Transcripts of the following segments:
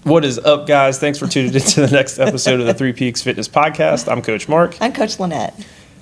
What is up, guys? Thanks for tuning in to the next episode of the Three Peaks Fitness Podcast. I'm Coach Mark. I'm Coach Lynette.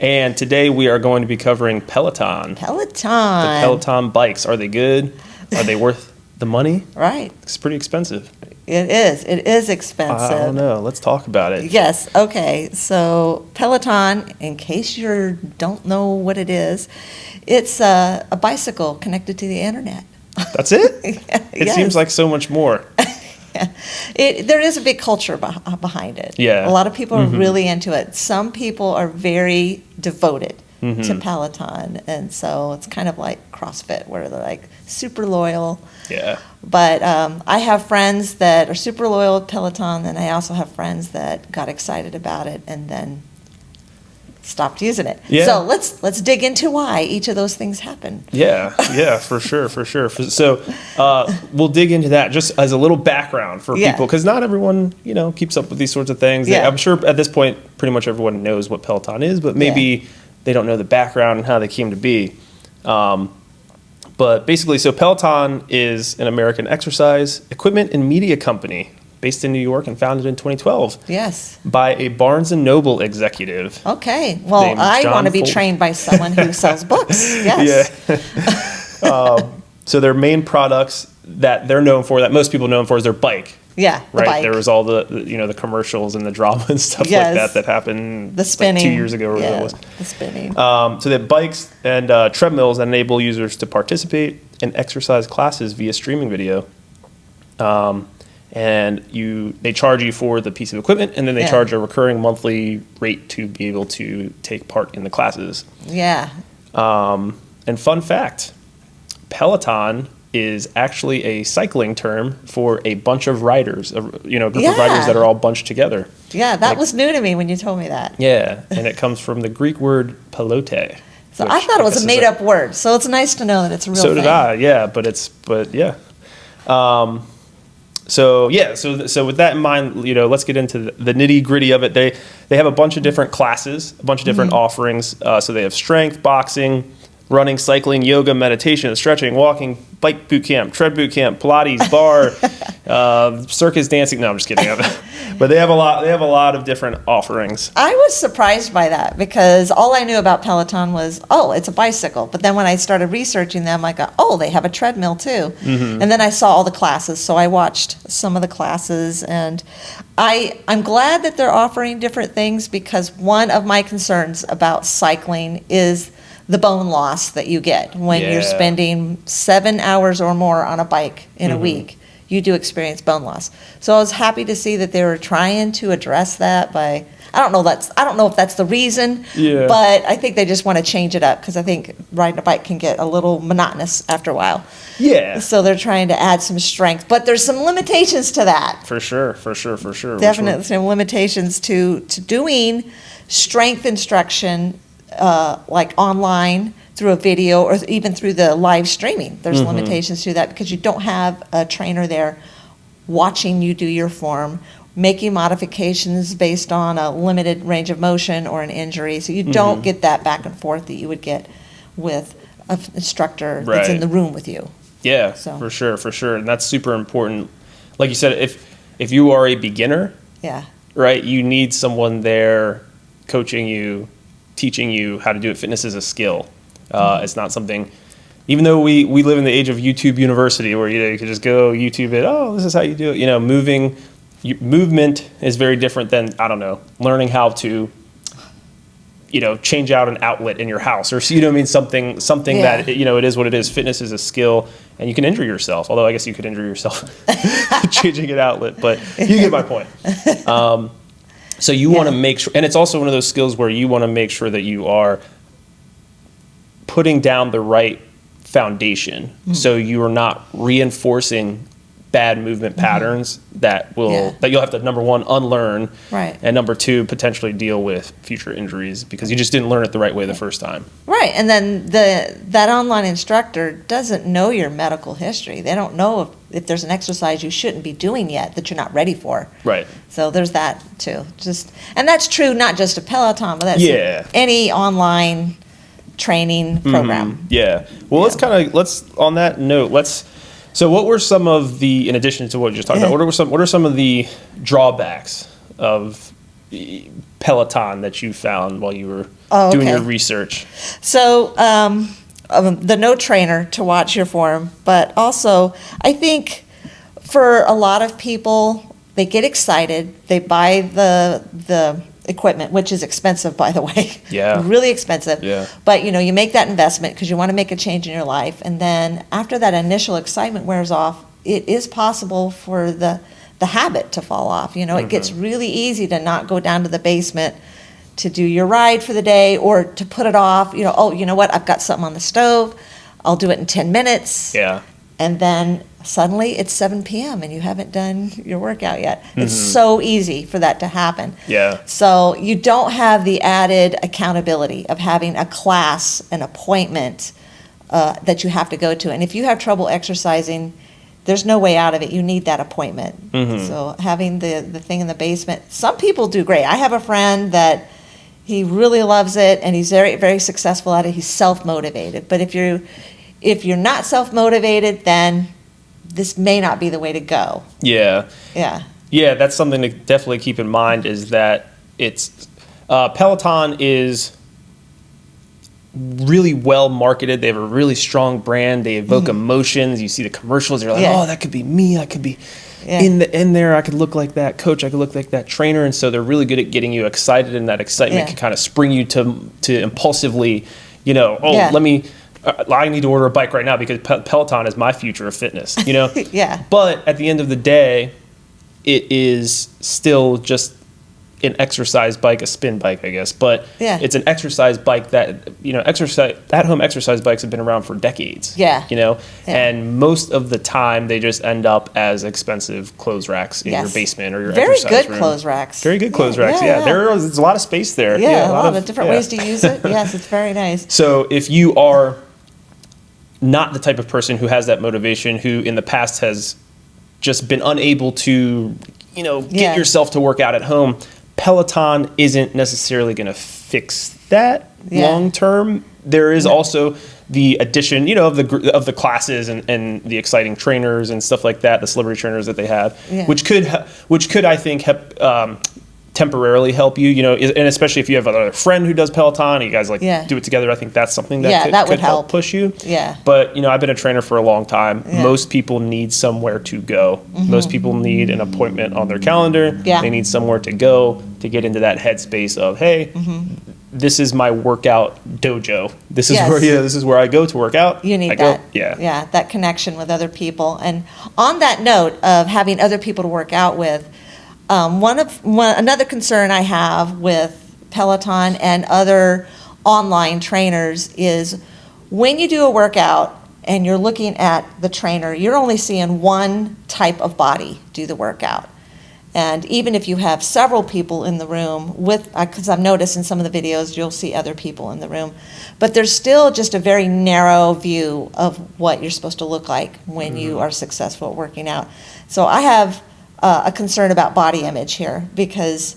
And today we are going to be covering Peloton. Peloton. The Peloton bikes. Are they good? Are they worth the money? Right. It's pretty expensive. It is. It is expensive. I don't know. Let's talk about it. Yes. Okay. So Peloton, in case you don't know what it is, it's a bicycle connected to the internet. That's it? It Yes. seems like so much more. There is a big culture behind it. Yeah. A lot of people are really into it. Some people are very devoted to Peloton, and so it's kind of like CrossFit, where they're like super loyal. Yeah. But I have friends that are super loyal to Peloton, and I also have friends that got excited about it and then stopped using it. Yeah. So let's dig into why each of those things happen. Yeah, for sure. So we'll dig into that just as a little background for people, because not everyone, keeps up with these sorts of things. Yeah. I'm sure at this point, pretty much everyone knows what Peloton is, but maybe they don't know the background and how they came to be. But basically, so Peloton is an American exercise equipment and media company based in New York and founded in 2012. Yes. By a Barnes & Noble executive. Okay. Well, named I John want to be Foley. trained by someone who sells books. Yes. Yeah. So their main products that they're known for, that most people know them for, is their bike. Yeah, the right. bike. There was all the commercials and the drama and stuff like that happened. The spinning. Like 2 years ago, or whatever it was. The spinning. So they have bikes and treadmills that enable users to participate in exercise classes via streaming video. And they charge you for the piece of equipment, and then they charge a recurring monthly rate to be able to take part in the classes. Yeah. And fun fact, Peloton is actually a cycling term for a bunch of riders, a group of riders that are all bunched together. Yeah, that was new to me when you told me that. Yeah, and it comes from the Greek word pelote. So I thought it was a made-up word, so it's nice to know that it's a real thing. So did I, yeah, but yeah. So with that in mind, let's get into the nitty gritty of it. They have a bunch of different classes, a bunch of different offerings. So they have strength, boxing, running, cycling, yoga, meditation, stretching, walking, bike boot camp, tread boot camp, Pilates, bar, circus dancing. No, I'm just kidding. But they have a lot of different offerings. I was surprised by that because all I knew about Peloton was, it's a bicycle. But then when I started researching them, I got, they have a treadmill too. And then I saw all the classes, so I watched some of the classes, and I'm glad that they're offering different things, because one of my concerns about cycling is the bone loss that you get when you're spending 7 hours or more on a bike in a week. You do experience bone loss. So I was happy to see that they were trying to address that by, I don't know if that's the reason, but I think they just want to change it up, because I think riding a bike can get a little monotonous after a while. Yeah. So they're trying to add some strength, but there's some limitations to that. For sure. Definitely some limitations to doing strength instruction like online through a video or even through the live streaming. There's limitations to that, because you don't have a trainer there watching you do your form, making modifications based on a limited range of motion or an injury. So you don't get that back and forth that you would get with an instructor that's in the room with you. Yeah, So. for sure. And that's super important. Like you said, if you are a beginner, right, you need someone there coaching you, teaching you how to do it. Fitness is a skill. It's not something, even though we live in the age of YouTube University, where you can just go YouTube it, this is how you do it. Movement is very different than, I don't know, learning how to change out an outlet in your house, or something that it is what it is. Fitness is a skill, and you can injure yourself, although I guess you could injure yourself changing an outlet, but you get my point. So you want to make sure, and it's also one of those skills where you want to make sure that you are putting down the right foundation, so you are not reinforcing bad movement patterns that you'll have to, number one, unlearn, and number two, potentially deal with future injuries because you just didn't learn it the right way the first time. Right, and then that online instructor doesn't know your medical history. They don't know if there's an exercise you shouldn't be doing yet that you're not ready for. Right. So there's that too. And that's true not just of Peloton, but that's any online training program. Well, let's on that note, let's So what were some of the, in addition to what you just talked about, what are some of the drawbacks of Peloton that you found while you were doing your research? So the no trainer to watch your form, but also I think for a lot of people, they get excited, they buy the equipment, which is expensive, by the way. Yeah. Really expensive. Yeah. But you make that investment because you want to make a change in your life. And then after that initial excitement wears off, it is possible for the habit to fall off. It gets really easy to not go down to the basement to do your ride for the day or to put it off. Oh, you know what? I've got something on the stove. I'll do it in 10 minutes. Yeah. And then suddenly it's 7 p.m. and you haven't done your workout yet. It's so easy for that to happen. Yeah. So you don't have the added accountability of having a class, an appointment that you have to go to. And if you have trouble exercising, there's no way out of it. You need that appointment. So having the thing in the basement, some people do great. I have a friend that he really loves it and he's very, very successful at it. He's self-motivated. But if you're not self-motivated, then this may not be the way to go. Yeah. Yeah. Yeah, that's something to definitely keep in mind is that it's Peloton is really well marketed. They have a really strong brand. They evoke emotions. You see the commercials. You're like, oh, that could be me. I could be in there. I could look like that coach. I could look like that trainer. And so they're really good at getting you excited, and that excitement can kind of spring you to impulsively, let me. I need to order a bike right now because Peloton is my future of fitness, Yeah. But at the end of the day, it is still just an exercise bike, a spin bike, I guess. But it's an exercise bike that, at-home exercise bikes have been around for decades. Yeah. And most of the time they just end up as expensive clothes racks in your basement or your exercise room. Very good clothes racks. Very good clothes racks, yeah. There's a lot of space there. Yeah, a lot of different ways to use it. Yes, it's very nice. So if you are not the type of person who has that motivation, who in the past has just been unable to, get yourself to work out at home, Peloton isn't necessarily going to fix that long term. There is also the addition, of the classes and the exciting trainers and stuff like that, the celebrity trainers that they have, which could I think temporarily help you, and especially if you have another friend who does Peloton, and you guys do it together. I think that's something that could help push you. Yeah. But I've been a trainer for a long time. Most people need somewhere to go. Most people need an appointment on their calendar. They need somewhere to go to get into that headspace of, hey, this is my workout dojo. This is where I go to work out. You need that. Yeah, that connection with other people. And on that note of having other people to work out with, another concern I have with Peloton and other online trainers is when you do a workout and you're looking at the trainer, you're only seeing one type of body do the workout. And even if you have several people in the room because I've noticed in some of the videos, you'll see other people in the room, but there's still just a very narrow view of what you're supposed to look like when you are successful at working out. So I have a concern about body image here because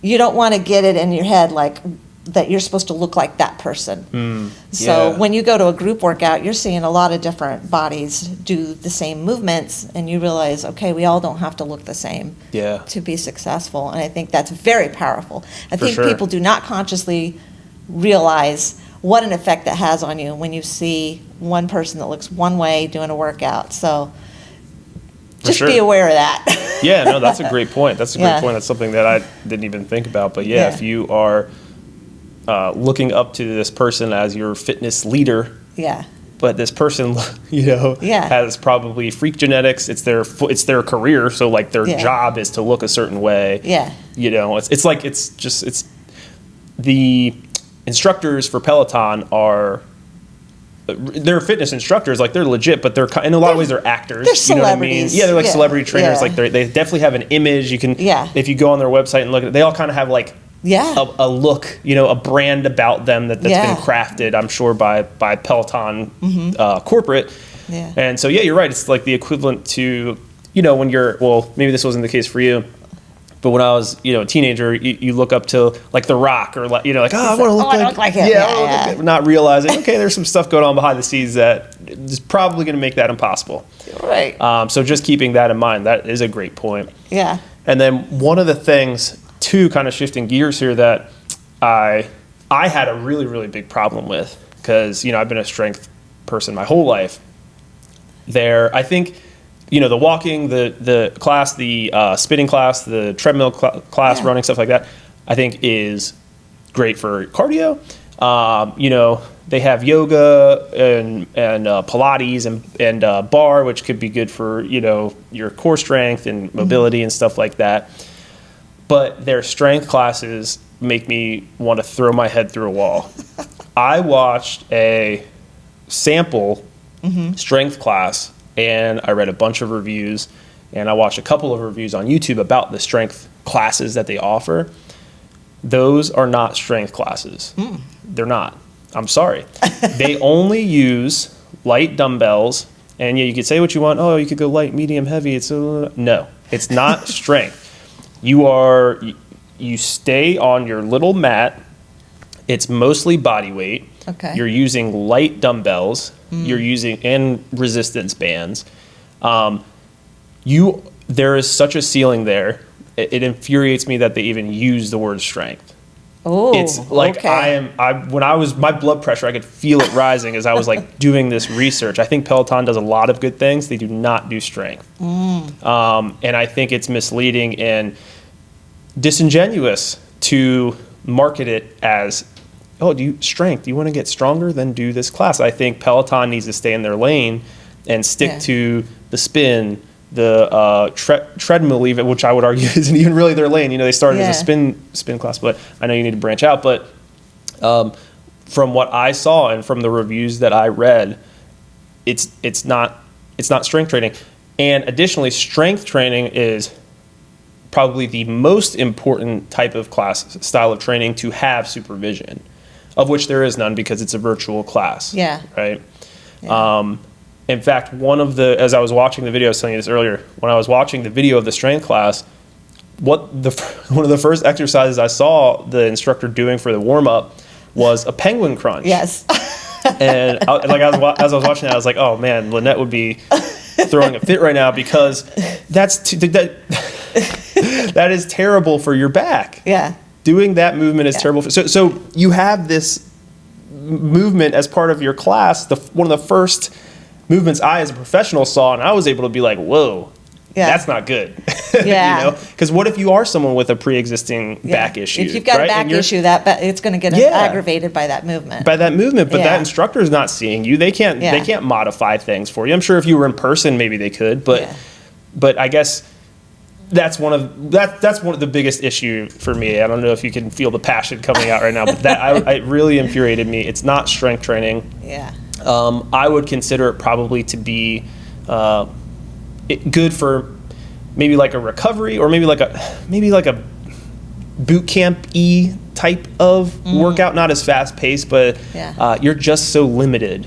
you don't want to get it in your head like that you're supposed to look like that person. So when you go to a group workout, you're seeing a lot of different bodies do the same movements, and you realize, okay, we all don't have to look the same to be successful. And I think that's very powerful. I think people do not consciously realize what an effect that has on you when you see one person that looks one way doing a workout. So just be aware of that. Yeah, no, that's a great point. That's something that I didn't even think about. But if you are looking up to this person as your fitness leader, but this person, has probably freak genetics. It's their career, so like their job is to look a certain way. It's the instructors for Peloton they're fitness instructors, like they're legit, but they're in a lot of ways they're actors. They're celebrities. They're like celebrity trainers. Like they definitely have an image. You can if you go on their website and look at it, they all kind of have like a look, a brand about them that's been crafted, I'm sure, by Peloton corporate. And so you're right. It's like the equivalent to when you're maybe this wasn't the case for you. But when I was, a teenager, you look up to like The Rock or like, like, I want to look like him. Yeah. Not realizing, okay, there's some stuff going on behind the scenes that is probably going to make that impossible. Right. So just keeping that in mind, that is a great point. Yeah. And then one of the things, too, kind of shifting gears here, that I had a really, really big problem with, because, I've been a strength person my whole life. I think, the walking, the class, the spinning class, the treadmill class, running, stuff like that, I think is great for cardio. They have yoga and Pilates and bar, which could be good for, your core strength and mobility and stuff like that. But their strength classes make me want to throw my head through a wall. I watched a sample strength class, and I read a bunch of reviews, and I watched a couple of reviews on YouTube about the strength classes that they offer. Those are not strength classes. They're not. I'm sorry. They only use light dumbbells, and you could say what you want. Oh, you could go light, medium, heavy. No, it's not strength. You stay on your little mat. It's mostly body weight. Okay. You're using light dumbbells. You're using and resistance bands. There is such a ceiling there. It infuriates me that they even use the word strength. Oh, it's like okay. my blood pressure, I could feel it rising as I was like doing this research. I think Peloton does a lot of good things. They do not do strength. And I think it's misleading and disingenuous to market it as, oh, strength? You want to get stronger? Then do this class. I think Peloton needs to stay in their lane and stick to the spin, the treadmill, even, which I would argue isn't even really their lane. They started as a spin class, but I know you need to branch out. But from what I saw and from the reviews that I read, it's not strength training. And additionally, strength training is probably the most important type of class style of training to have supervision, of which there is none because it's a virtual class. Yeah. Right. Yeah. In fact, as I was watching the video, I was telling you this earlier, when I was watching the video of the strength class, one of the first exercises I saw the instructor doing for the warm up was a penguin crunch. Yes. And as I was watching that, I was like, oh man, Lynette would be throwing a fit right now, because that is terrible for your back. Yeah. Doing that movement is terrible. So you have this movement as part of your class. One of the first movements I, as a professional, saw, and I was able to be like, whoa, that's not good. Yeah. Because what if you are someone with a pre-existing back issue? If you've got a back issue, it's going to get aggravated by that movement. But that instructor is not seeing you. They can't modify things for you. I'm sure if you were in person, maybe they could. But I guess that's one of the biggest issue for me. I don't know if you can feel the passion coming out right now, but it really infuriated me. It's not strength training. Yeah. I would consider it probably to be good for maybe like a recovery, or maybe like a boot camp-y type of workout, not as fast paced, but you're just so limited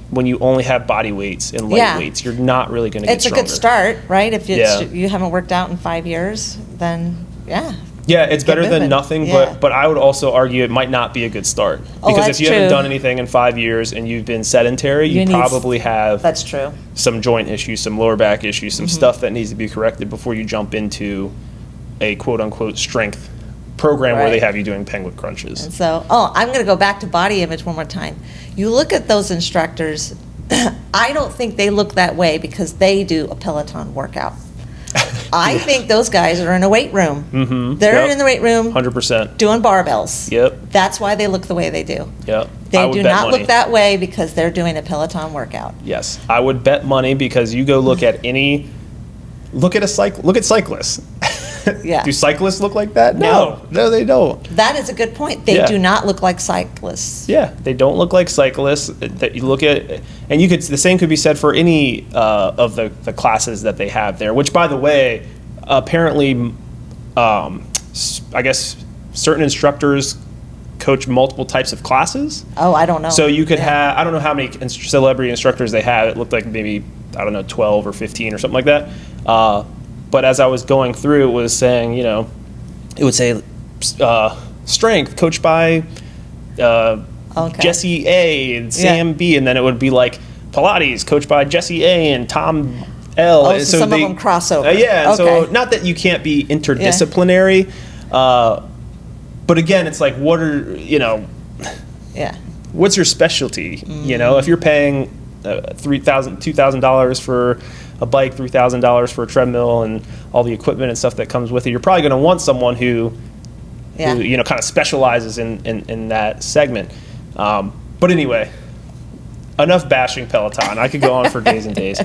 when you only have body weights and light weights. You're not really going to get stronger. It's a good start, right? If you haven't worked out in 5 years, then Yeah, it's better than nothing, but I would also argue it might not be a good start. Because if you haven't done anything in 5 years and you've been sedentary, you probably have some joint issues, some lower back issues, some stuff that needs to be corrected before you jump into a quote-unquote strength program where they have you doing penguin crunches. And so, I'm going to go back to body image one more time. You look at those instructors, I don't think they look that way because they do a Peloton workout. I think those guys are in a weight room. Mm-hmm. They're in the weight room 100% doing barbells. Yep. That's why they look the way they do. Yep. They do not look that way because they're doing a Peloton workout. Yes. I would bet money, because you go look at cyclists. Yeah. Do cyclists look like that? No, they don't. That is a good point. They do not look like cyclists. Yeah, they don't look like cyclists. That you look at, and the same could be said for any of the classes that they have there. Which, by the way, apparently, I guess certain instructors coach multiple types of classes. Oh, I don't know. So you could have, I don't know how many celebrity instructors they have. It looked like maybe, I don't know, 12 or 15 or something like that. But as I was going through, it was saying, you know, it would say strength coached by Jesse A and Sam B, and then it would be like Pilates coached by Jesse A and Tom L. Oh, so some of them cross over. Yeah, so not that you can't be interdisciplinary, but again, it's like, what are, you know, what's your specialty? You know, if you're paying $2,000 for a bike, $3,000 for a treadmill, and all the equipment and stuff that comes with it, you're probably going to want someone who you know, kind of specializes in that segment. But anyway, enough bashing Peloton. I could go on for days and days.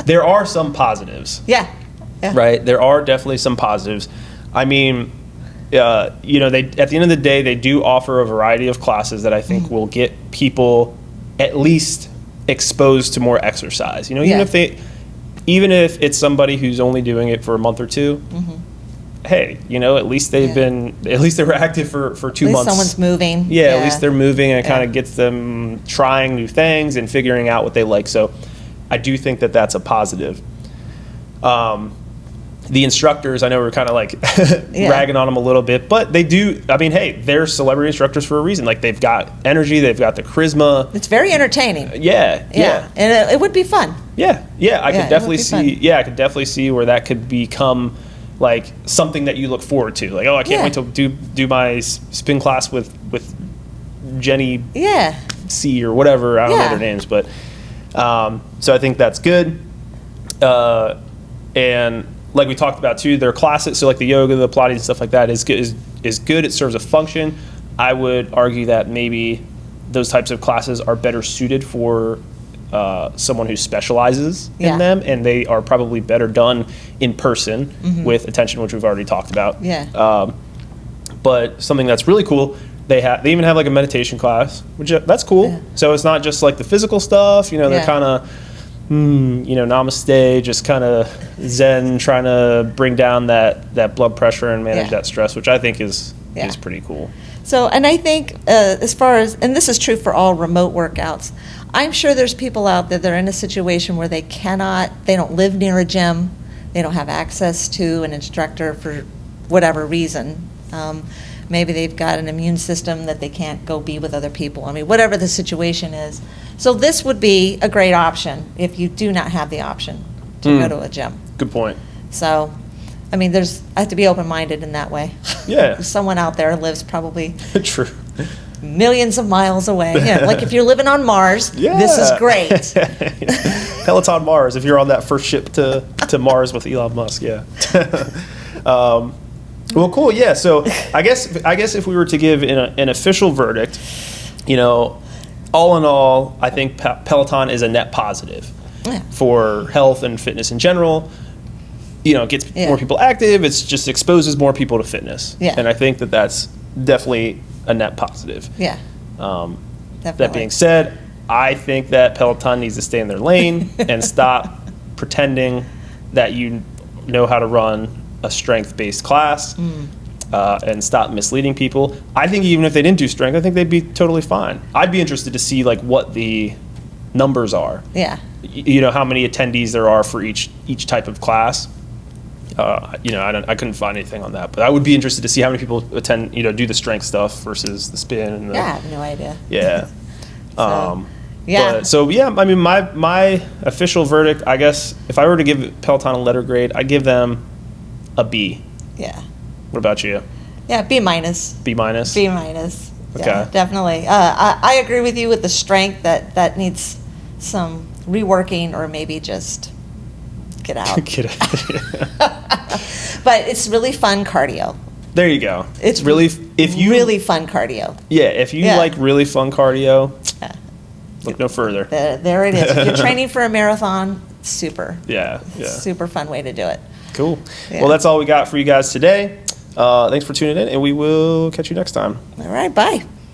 There are some positives. Yeah. Right? There are definitely some positives. I mean, you know, they, at the end of the day, they do offer a variety of classes that I think will get people at least exposed to more exercise. You know, even if it's somebody who's only doing it for a month or two, hey, you know, at least they were active for 2 months. At least someone's moving. Yeah, at least they're moving, and it kind of gets them trying new things and figuring out what they like. So I do think that that's a positive. The instructors, I know we're kind of like ragging on them a little bit, but they do, I mean, hey, they're celebrity instructors for a reason. Like, they've got energy, they've got the charisma. It's very entertaining. Yeah. And it would be fun. I could definitely see, I could definitely see where that could become like something that you look forward to. Like, oh, I can't wait to do my spin class with Jenny C or whatever. I don't know their names, but so I think that's good. And like we talked about too, their classes, so like the yoga, the Pilates and stuff like that is good. It serves a function. I would argue that maybe those types of classes are better suited for someone who specializes in them, and they are probably better done in person with attention, which we've already talked about. But something that's really cool, they even have like a meditation class, which that's cool. So it's not just like the physical stuff, you know, they're kind of you know, namaste, just kind of zen, trying to bring down that blood pressure and manage that stress, which I think is pretty cool. So, and I think as far as, and this is true for all remote workouts, I'm sure there's people out there that are in a situation where they don't live near a gym, they don't have access to an instructor for whatever reason. Maybe they've got an immune system that they can't go be with other people. I mean, whatever the situation is. So this would be a great option if you do not have the option to go to a gym. Good point. So, I mean, I have to be open-minded in that way. Yeah. Someone out there lives probably True. millions of miles away. Yeah, like if you're living on Mars, this is great. Peloton Mars, if you're on that first ship to Mars with Elon Musk, well, cool, yeah. So I guess if we were to give an official verdict, you know, all in all, I think Peloton is a net positive for health and fitness in general. You know, it gets more people active. It just exposes more people to fitness. And I think that that's definitely a net positive. Definitely. That being said, I think that Peloton needs to stay in their lane and stop pretending that you know how to run a strength-based class and stop misleading people. I think even if they didn't do strength, I think they'd be totally fine. I'd be interested to see like what the numbers are. You know, how many attendees there are for each type of class. You know, I couldn't find anything on that, but I would be interested to see how many people attend, you know, do the strength stuff versus the spin. And I have no idea. I mean, my official verdict, I guess, if I were to give Peloton a letter grade, I'd give them a B. What about you? B minus. B minus? B minus. Okay. Yeah, definitely. I agree with you with the strength that needs some reworking, or maybe just get out. But it's really fun cardio. There you go. It's really fun cardio. Yeah, if you like really fun cardio, look no further. There it is. If you're training for a marathon, super. Super fun way to do it. Cool. Well, that's all we got for you guys today. Thanks for tuning in, and we will catch you next time. All right, bye.